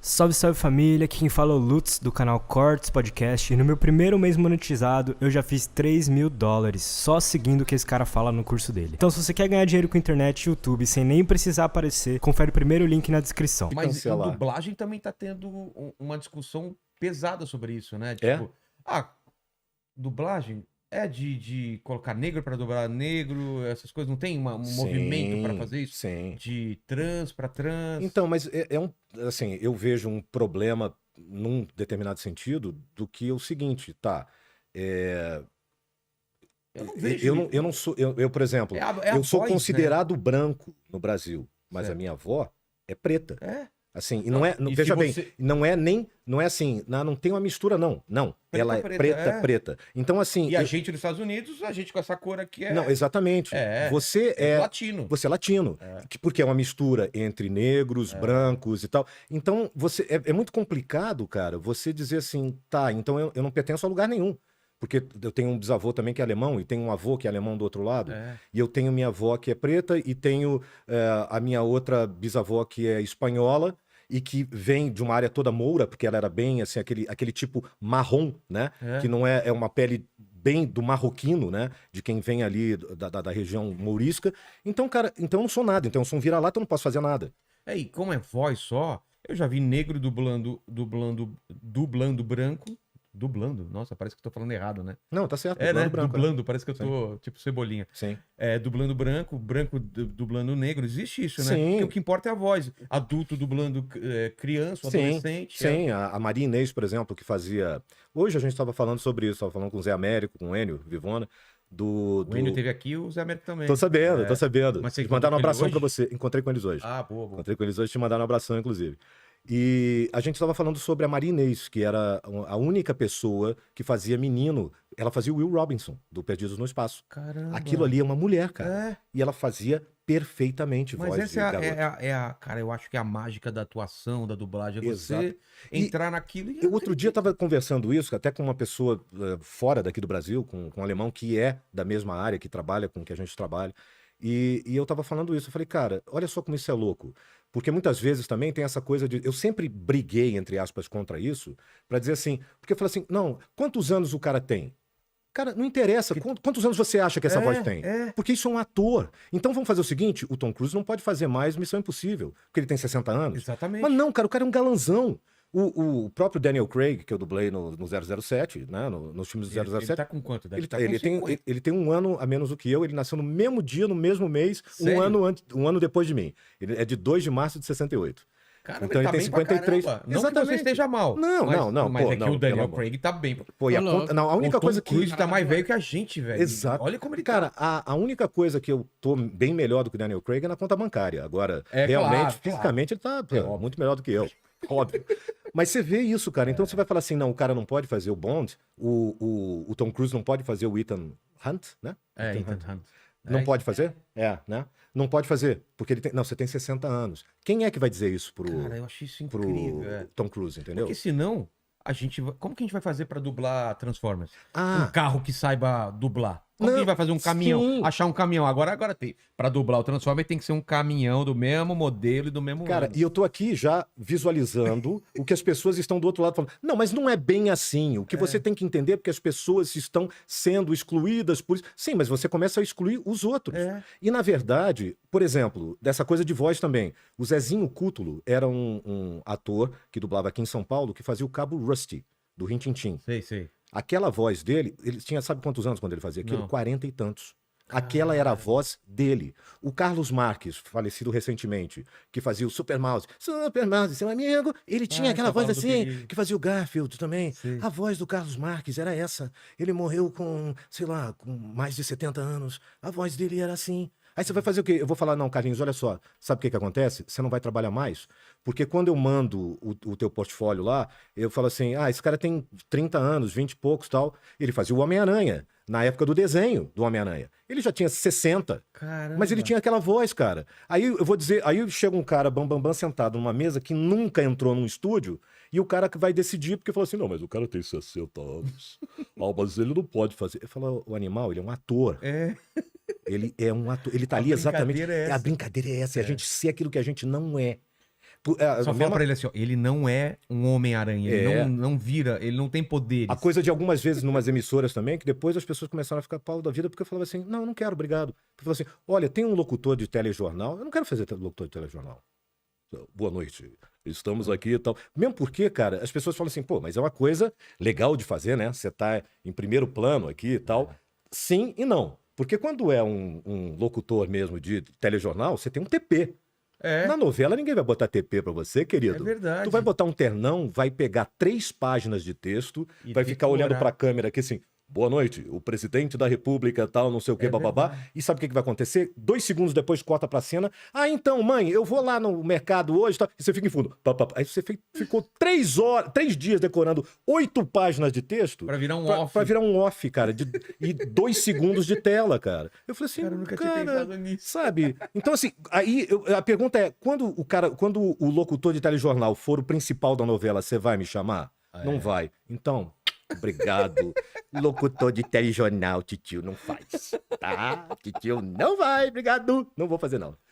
Salve, salve família, aqui quem fala é o Lutz do canal Cortes Podcast e no meu primeiro mês monetizado eu já fiz $3.000 só seguindo o que esse cara fala no curso dele. Então se você quer ganhar dinheiro com internet e YouTube sem nem precisar aparecer, confere o primeiro link na descrição. Mas a dublagem também tá tendo uma discussão pesada sobre isso, né? Tipo, dublagem é de colocar negro pra dublar negro, essas coisas, não tem um movimento pra fazer isso? Sim. De trans pra trans? Então, mas assim, eu vejo um problema num determinado sentido do que o seguinte, tá? Eu não vejo. Eu não sou, eu, por exemplo, eu sou voz, considerado branco no Brasil, mas a minha avó é preta. É? Assim, e não é, E veja se bem, você- não é assim, não tem uma mistura não, Preta, ela é preta, preta. Então assim, E a gente nos Estados Unidos, a gente com essa cor aqui é... não, exatamente. Você é latino. Você é latino, porque é uma mistura entre negros, brancos e tal. Então, é muito complicado, cara, você dizer assim, tá, então eu não pertenço a lugar nenhum. Porque eu tenho um bisavô também que é alemão, e tenho um avô que é alemão do outro lado, e eu tenho minha avó que é preta, e tenho a minha outra bisavó que é espanhola, e que vem de uma área toda moura, porque ela era bem, assim, aquele tipo marrom, né? Que não é uma pele bem do marroquino, né? De quem vem ali da região mourisca. Então, cara, então eu não sou nada. Então eu sou um vira-lata, eu não posso fazer nada. E como é voz só, eu já vi negro dublando branco. Dublando? Nossa, parece que eu tô falando errado, né? Não, tá certo. Né? Branco, dublando, parece que eu tô tipo Cebolinha. Sim. Dublando branco dublando negro. Existe isso, né? Sim. Porque o que importa é a voz. Adulto dublando criança, adolescente. Sim, a Maria Inês, por exemplo, que fazia... Hoje a gente estava falando sobre isso, estava falando com o Zé Américo, com o Enio Vivona, O Enio teve aqui, o Zé Américo também. Tô sabendo. Mas você te mandaram um abração hoje? pra você. Encontrei com eles hoje. Boa. Encontrei com eles hoje, te mandaram um abração, inclusive. E a gente estava falando sobre a Maria Inês, que era a única pessoa que fazia menino. Ela fazia o Will Robinson, do Perdidos no Espaço. Caramba. Aquilo ali é uma mulher, cara. E ela fazia perfeitamente Mas voz essa de garoto. cara, eu acho que é a mágica da atuação, da dublagem. É Exato. você entrar naquilo e... Eu outro dia estava conversando isso até com uma pessoa fora daqui do Brasil, com um alemão que é da mesma área, que trabalha com o que a gente trabalha. E eu tava falando isso, eu falei, cara, olha só como isso é louco. Porque muitas vezes também tem essa coisa de... Eu sempre briguei, entre aspas, contra isso, pra dizer assim... Porque eu falei assim, não, quantos anos o cara tem? Cara, não interessa. Quantos anos você acha que essa voz tem? Porque isso é um ator. Então vamos fazer o seguinte, o Tom Cruise não pode fazer mais Missão Impossível, porque ele tem 60 anos. Exatamente. Mas não, cara, o cara é um galanzão. O próprio Daniel Craig, que eu dublei no 007, né, nos filmes do 007... Ele tá com quanto? Ele tem um ano a menos do que eu, ele nasceu no mesmo dia, no mesmo mês, Sério? um ano depois de mim. Ele é de 2 de março de 68. Caramba, Então ele tem 53. Não que você esteja mal. Não. Mas Pô, é que não, o Daniel pelo amor. Craig tá bem. Pô, a única coisa que... O Cruise tá mais velho que a gente, velho. Exato. Olha como ele Cara, tá. a única coisa que eu tô bem melhor do que o Daniel Craig é na conta bancária. Agora, realmente, claro. fisicamente, ele tá muito melhor do que eu. Óbvio. Mas você vê isso, cara. Então você vai falar assim, não, o cara não pode fazer o Bond, o Tom Cruise não pode fazer o Ethan Hunt, né? Ethan Hunt. Não pode fazer? Né? Não pode fazer, porque ele tem... Não, você tem 60 anos. Quem é que vai dizer isso Cara, eu achei isso incrível. Tom Cruise, entendeu? Porque senão, como que a gente vai fazer pra dublar Transformers? Ah. Um carro que saiba dublar. Como que a Não, gente vai fazer um caminhão? sim. Achar um caminhão. Agora tem. Pra dublar o Transformers tem que ser um caminhão do mesmo modelo e do mesmo Cara, ano. e eu tô aqui já visualizando o que as pessoas estão do outro lado falando. Não, mas não é bem assim. O que você tem que entender é porque as pessoas estão sendo excluídas por isso. Sim, mas você começa a excluir os outros. E, na verdade, por exemplo, dessa coisa de voz também. O Zezinho Cútulo era um ator que dublava aqui em São Paulo, que fazia o Cabo Rusty, do Rin Tin Tin. Sei. Aquela voz dele, ele tinha, sabe quantos anos quando ele fazia aquilo? Não. 40 e tantos. Aquela era a voz dele. O Carlos Marques, falecido recentemente, que fazia o Super Mouse, seu amigo, ele tinha aquela voz assim, que fazia o Garfield também. Sim. A voz do Carlos Marques era essa. Ele morreu com, sei lá, com mais de 70 anos. A voz dele era assim. Aí você vai fazer o quê? Eu vou falar, não, Carlinhos, olha só, sabe o que acontece? Você não vai trabalhar mais, porque quando eu mando o teu portfólio lá, eu falo assim, esse cara tem 30 anos, 20 e poucos e tal, ele fazia o Homem-Aranha, na época do desenho do Homem-Aranha. Ele já tinha 60, Caramba. mas ele tinha aquela voz, cara. Aí eu vou dizer, aí chega um cara bambambam sentado numa mesa que nunca entrou num estúdio, e o cara que vai decidir, porque falou assim, não, mas o cara tem 60 anos, mas ele não pode fazer. Eu falo, o animal, ele é um ator. Ele é um ator, ele tá ali exatamente... brincadeira é A essa. brincadeira é essa, é a gente ser aquilo que a gente não é. Só fala pra ele assim, ó, ele não é um Homem-Aranha, ele não vira, ele não tem poderes. A coisa de algumas vezes numas emissoras também, que depois as pessoas começaram a ficar pau da vida, porque eu falava assim, não, eu não quero, obrigado. Eu falava assim, olha, tem um locutor de telejornal, eu não quero fazer locutor de telejornal. Boa noite, estamos aqui e tal. Mesmo porque, cara, as pessoas falam assim, pô, mas é uma coisa legal de fazer, né? Você tá em primeiro plano aqui e tal. Sim e não. Porque quando é um locutor mesmo de telejornal, você tem um TP. Na novela ninguém vai botar TP pra você, querido. É verdade. Tu vai botar um ternão, vai pegar 3 páginas de texto, E vai tem ficar que olhando orar. pra câmera aqui assim, boa noite, o presidente da república tal, não sei o que, bababá. verdade. E sabe o que vai acontecer? 2 segundos depois corta pra cena. Ah, então, mãe, eu vou lá no mercado hoje, tá? E você fica em fundo. Aí você ficou 3 dias decorando 8 páginas de texto. Pra virar um off. Pra virar um off, cara. E 2 segundos de tela, cara. Eu falei assim, Cara, eu nunca tinha pensado nisso. sabe? Então, assim, aí a pergunta é: quando o locutor de telejornal for o principal da novela, você vai me chamar? Não vai. Então, obrigado. Locutor de telejornal, titio, não faz. Tá? Titio não vai, obrigado. Não vou fazer, não.